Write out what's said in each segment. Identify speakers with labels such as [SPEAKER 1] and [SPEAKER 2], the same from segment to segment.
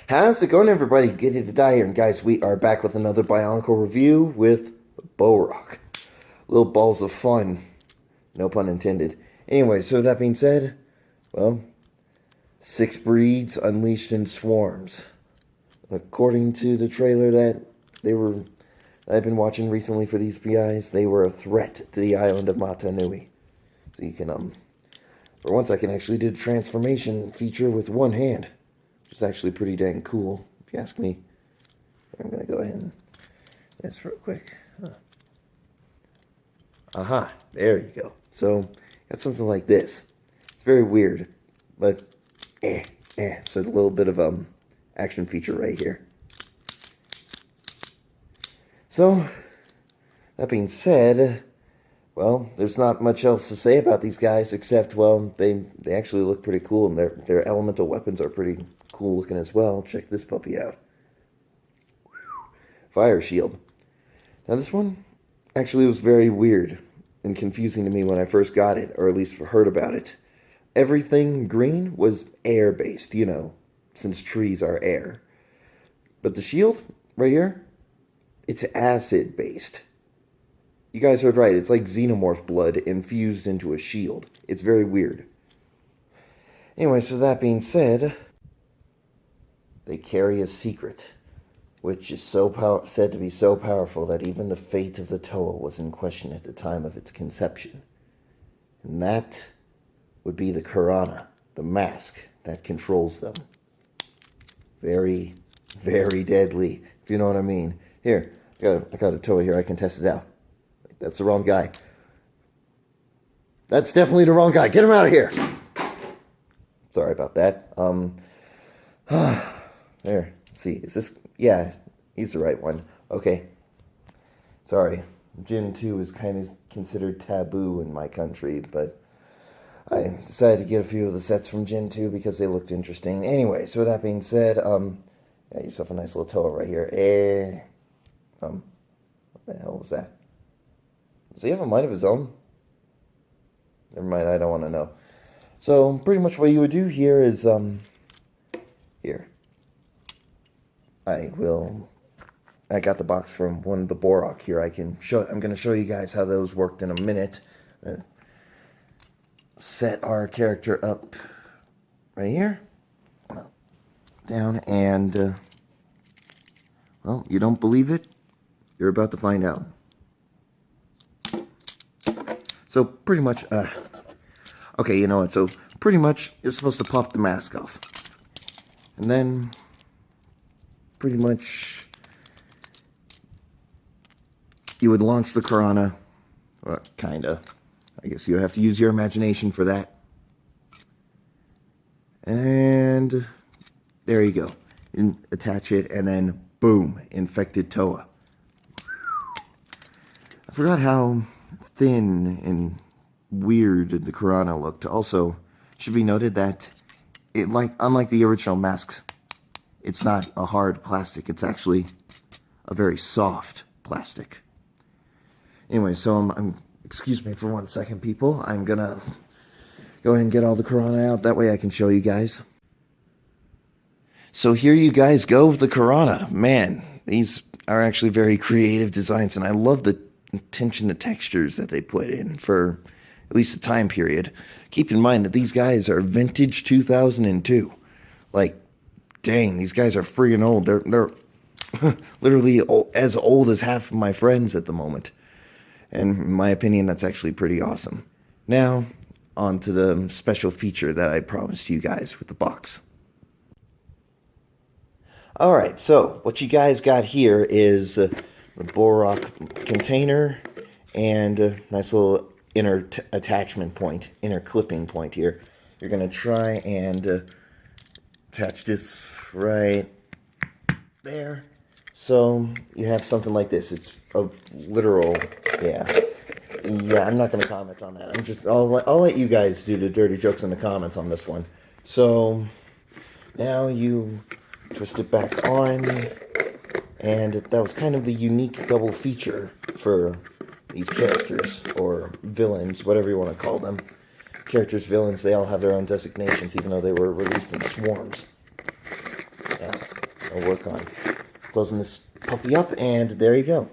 [SPEAKER 1] How's it going, everybody? Good to die here. And guys, we are back with another Bionicle review with Bohrok. Little balls of fun. No pun intended. Anyway, so that being said, well, 6 breeds unleashed in swarms. According to the trailer that I've been watching recently for these guys, they were a threat to the island of Mata Nui. So you can, for once I can actually do the transformation feature with one hand. Which is actually pretty dang cool, if you ask me. I'm going to go ahead and this real quick. Aha, there you go. So, got something like this. It's very weird, but So a little bit of action feature right here. So, that being said, well, there's not much else to say about these guys except, well, they actually look pretty cool, and their elemental weapons are pretty cool looking as well. Check this puppy out. Fire shield. Now this one actually was very weird and confusing to me when I first got it, or at least heard about it. Everything green was air-based, you know, since trees are air. But the shield, right here, it's acid-based. You guys heard right, it's like xenomorph blood infused into a shield. It's very weird. Anyway, so that being said, they carry a secret, which is said to be so powerful that even the fate of the Toa was in question at the time of its conception. And that would be the Karana, the mask that controls them. Very, very deadly, if you know what I mean. Here, I got a Toa here, I can test it out. That's the wrong guy. That's definitely the wrong guy. Get him out of here! Sorry about that. There. Let's see. Is this... Yeah, he's the right one. Okay. Sorry. Gen 2 is kind of considered taboo in my country, but I decided to get a few of the sets from Gen 2 because they looked interesting. Anyway, so with that being said, got yourself a nice little Toa right here. What the hell was that? Does he have a mind of his own? Never mind, I don't want to know. So, pretty much what you would do here is, here. I got the box from one of the Bohrok here. I'm going to show you guys how those worked in a minute. Set our character up right here. Down, and, well, you don't believe it? You're about to find out. So, pretty much, okay, you know what, so pretty much you're supposed to pop the mask off. And then, pretty much, you would launch the Karana. Well, kinda. I guess you have to use your imagination for that. And there you go. And attach it, and then boom, infected Toa. I forgot how thin and weird the Karana looked. Also, should be noted that unlike the original masks, it's not a hard plastic. It's actually a very soft plastic. Anyway, so excuse me for 1 second, people. I'm gonna go ahead and get all the Karana out. That way I can show you guys. So here you guys go with the Karana. Man, these are actually very creative designs, and I love the attention to textures that they put in for at least the time period. Keep in mind that these guys are vintage 2002. Like, dang, these guys are friggin' old. They're literally as old as half of my friends at the moment. And in my opinion, that's actually pretty awesome. Now, on to the special feature that I promised you guys with the box. Alright, so what you guys got here is the Bohrok container and a nice little inner attachment point, inner clipping point here. You're going to try and attach this right there. So you have something like this. It's a literal, yeah, I'm not going to comment on that. I'll let you guys do the dirty jokes in the comments on this one. So now you twist it back on, and that was kind of the unique double feature for these characters, or villains, whatever you want to call them. Characters, villains, they all have their own designations, even though they were released in swarms. Yeah. I'll work on closing this puppy up, and there you go.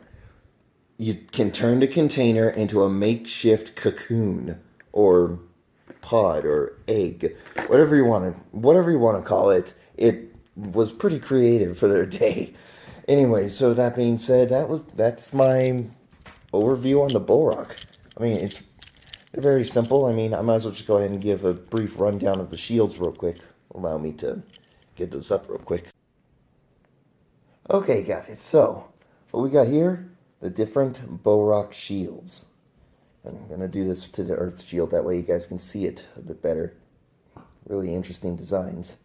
[SPEAKER 1] You can turn the container into a makeshift cocoon, or pod, or egg, whatever you want to call it. It was pretty creative for their day. Anyway, so that being said, that's my overview on the Bohrok. I mean, it's very simple. I mean, I might as well just go ahead and give a brief rundown of the shields real quick. Allow me to get those up real quick. Okay, guys, so what we got here, the different Bohrok shields. I'm going to do this to the Earth shield, that way you guys can see it a bit better. Really interesting designs.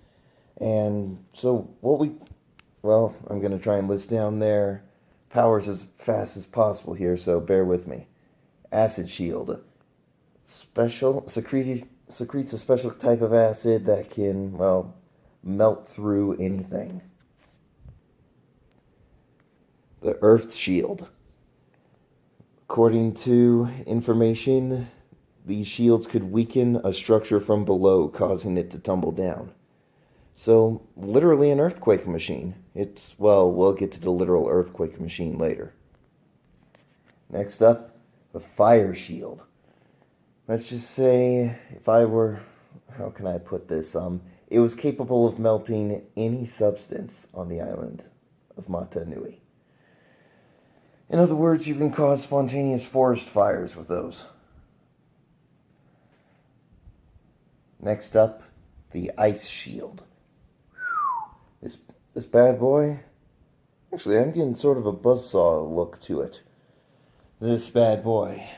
[SPEAKER 1] And so well, I'm going to try and list down their powers as fast as possible here, so bear with me. Acid shield. Secretes a special type of acid that can, well, melt through anything. The Earth shield. According to information, these shields could weaken a structure from below, causing it to tumble down. So, literally an earthquake machine. We'll get to the literal earthquake machine later. Next up, the fire shield. Let's just say, how can I put this? It was capable of melting any substance on the island of Mata Nui. In other words, you can cause spontaneous forest fires with those. Next up, the ice shield. This bad boy, actually I'm getting sort of a buzzsaw look to it. This bad boy.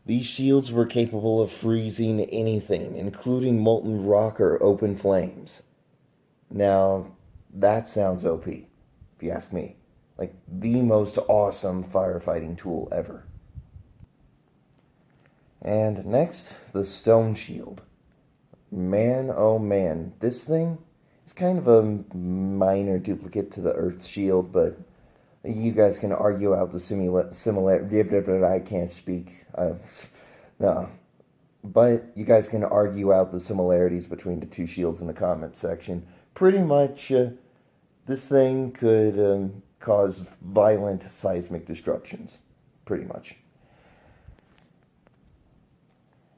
[SPEAKER 1] These shields were capable of freezing anything, including molten rock or open flames. Now, that sounds OP, if you ask me. Like, the most awesome firefighting tool ever. And next, the stone shield. Man, oh man, this thing is kind of a minor duplicate to the Earth shield, but you guys can argue out the similarity. I can't speak. No. But you guys can argue out the similarities between the two shields in the comments section. Pretty much, this thing could cause violent seismic disruptions. Pretty much.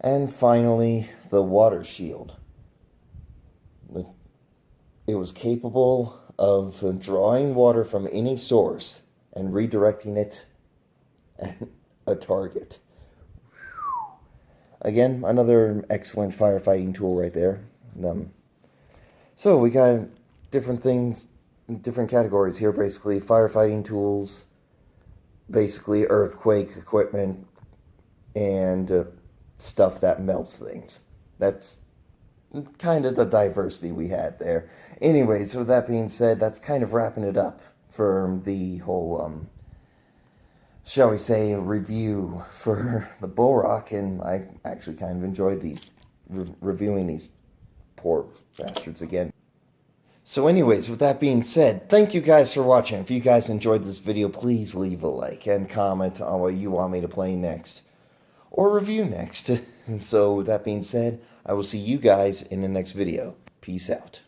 [SPEAKER 1] And finally, the water shield. It was capable of drawing water from any source and redirecting it at a target. Again, another excellent firefighting tool right there. So we got different things, different categories here, basically. Firefighting tools, basically earthquake equipment, and stuff that melts things. That's kind of the diversity we had there. Anyways, with that being said, that's kind of wrapping it up for the whole, shall we say, review for the Bohrok, and I actually kind of enjoyed reviewing these poor bastards again. So anyways, with that being said, thank you guys for watching. If you guys enjoyed this video, please leave a like and comment on what you want me to play next, or review next. And so with that being said, I will see you guys in the next video. Peace out.